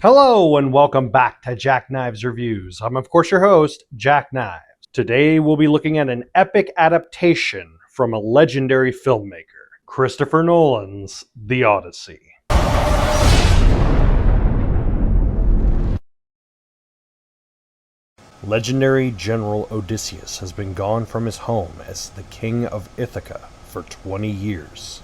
Hello and welcome back to Jack Knives Reviews. I'm of course your host, Jack Knives. Today we'll be looking at an epic adaptation from a legendary filmmaker, Christopher Nolan's The Odyssey. Legendary General Odysseus has been gone from his home as the king of Ithaca for 20 years,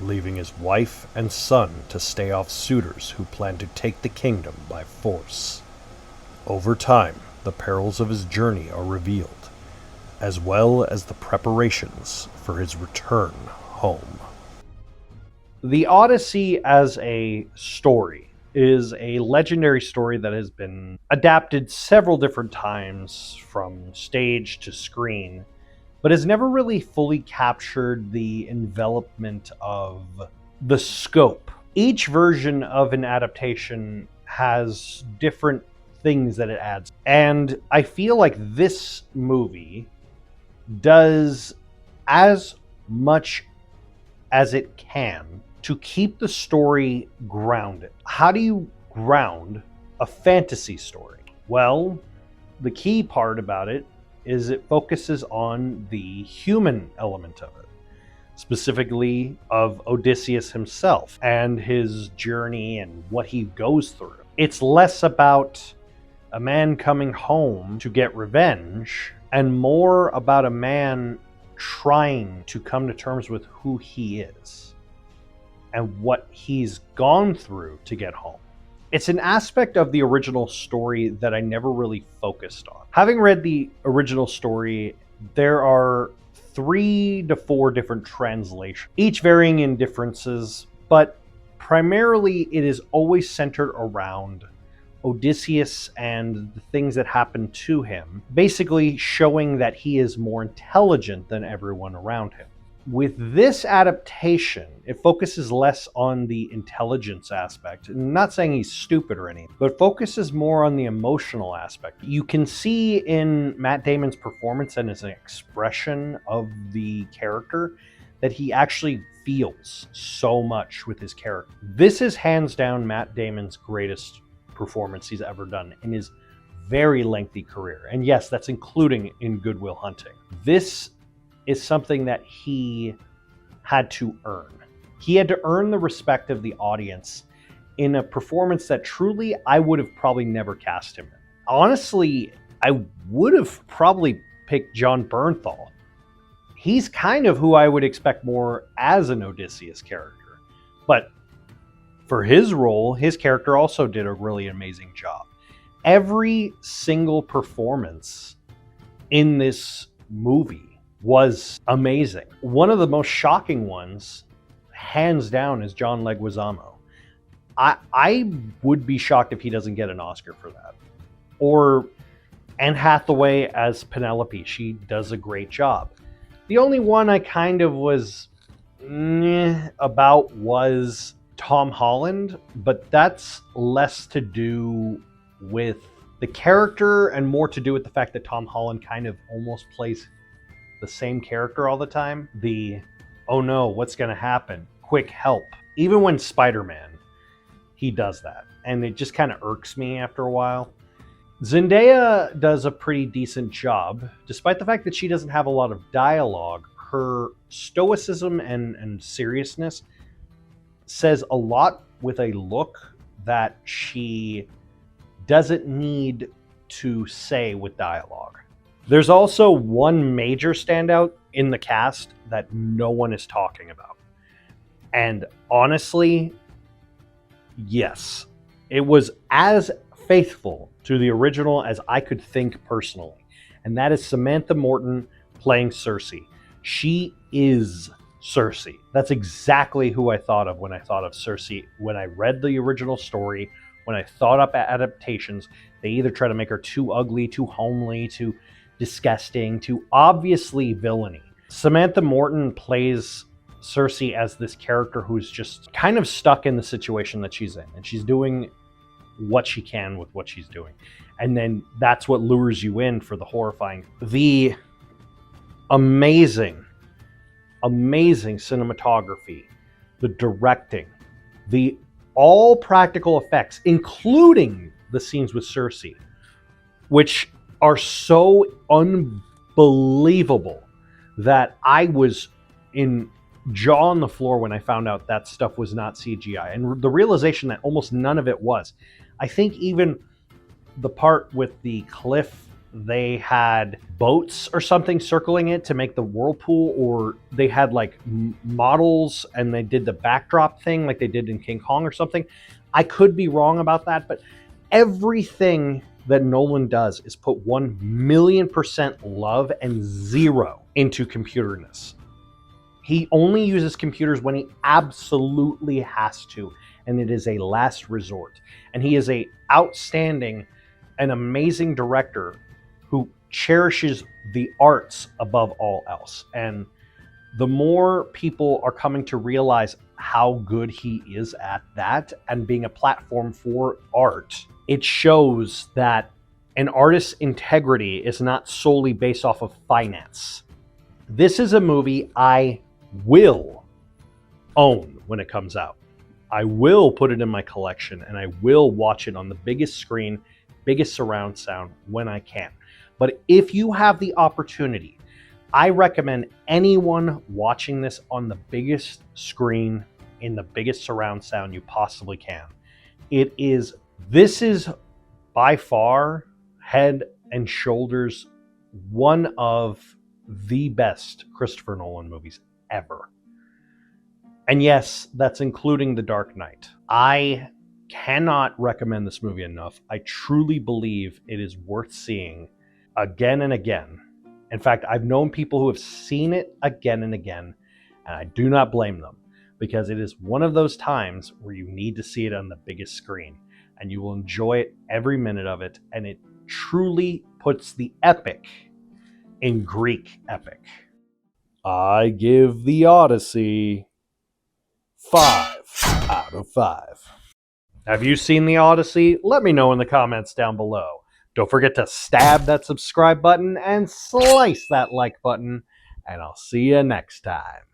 leaving his wife and son to stay off suitors who plan to take the kingdom by force. Over time, the perils of his journey are revealed, as well as the preparations for his return home. The Odyssey as a story is a legendary story that has been adapted several different times from stage to screen, but has never really fully captured the envelopment of the scope. Each version of an adaptation has different things that it adds, and I feel like this movie does as much as it can to keep the story grounded. How do you ground a fantasy story? Well, the key part about it is it focuses on the human element of it, specifically of Odysseus himself and his journey and what he goes through. It's less about a man coming home to get revenge and more about a man trying to come to terms with who he is and what he's gone through to get home. It's an aspect of the original story that I never really focused on. Having read the original story, there are 3 to 4 different translations, each varying in differences, but primarily it is always centered around Odysseus and the things that happen to him, basically showing that he is more intelligent than everyone around him. With this adaptation, it focuses less on the intelligence aspect. I'm not saying he's stupid or anything, but focuses more on the emotional aspect. You can see in Matt Damon's performance and his expression of the character that he actually feels so much with his character. This is hands down Matt Damon's greatest performance he's ever done in his very lengthy career. And yes, that's including in Good Will Hunting. This is something that he had to earn. He had to earn the respect of the audience in a performance that truly I would have probably never cast him in. Honestly, I would have probably picked Jon Bernthal. He's kind of who I would expect more as an Odysseus character. But for his role, his character also did a really amazing job. Every single performance in this movie was amazing. One of the most shocking ones, hands down, is John Leguizamo. I would be shocked if he doesn't get an Oscar for that. Or Anne Hathaway as Penelope. She does a great job. The only one I kind of was about was Tom Holland, but that's less to do with the character and more to do with the fact that Tom Holland kind of almost plays the same character all the time. The, oh no, what's gonna happen? Quick help. Even when Spider-Man, he does that. And it just kind of irks me after a while. Zendaya does a pretty decent job. Despite the fact that she doesn't have a lot of dialogue, her stoicism and seriousness says a lot with a look that she doesn't need to say with dialogue. There's also one major standout in the cast that no one is talking about. And honestly, yes, it was as faithful to the original as I could think personally. And that is Samantha Morton playing Cersei. She is Cersei. That's exactly who I thought of when I thought of Cersei. When I read the original story, when I thought up adaptations, they either try to make her too ugly, too homely, too disgusting, too obviously villainy. Samantha Morton plays Cersei as this character who's just kind of stuck in the situation that she's in, and she's doing what she can with what she's doing. And then that's what lures you in for the horrifying. The amazing cinematography, the directing, the all practical effects, including the scenes with Cersei, which are so unbelievable that I was in jaw on the floor when I found out that stuff was not CGI, and the realization that almost none of it was. I think even the part with the cliff, they had boats or something circling it to make the whirlpool, or they had like models and they did the backdrop thing like they did in King Kong or something. I could be wrong about that, but everything that Nolan does is put 1,000,000% love and zero into computerness. He only uses computers when he absolutely has to, and it is a last resort. And he is a outstanding, an amazing director who cherishes the arts above all else. And the more people are coming to realize how good he is at that and being a platform for art, it shows that an artist's integrity is not solely based off of finance. This is a movie I will own when it comes out. I will put it in my collection and I will watch it on the biggest screen, biggest surround sound when I can. But if you have the opportunity, I recommend anyone watching this on the biggest screen in the biggest surround sound you possibly can. This is by far, head and shoulders, one of the best Christopher Nolan movies ever. And yes, that's including The Dark Knight. I cannot recommend this movie enough. I truly believe it is worth seeing again and again. In fact, I've known people who have seen it again and again, and I do not blame them, because it is one of those times where you need to see it on the biggest screen, and you will enjoy it every minute of it, and it truly puts the epic in Greek epic. I give the Odyssey 5 out of 5. Have you seen the Odyssey? Let me know in the comments down below. Don't forget to stab that subscribe button and slice that like button, and I'll see you next time.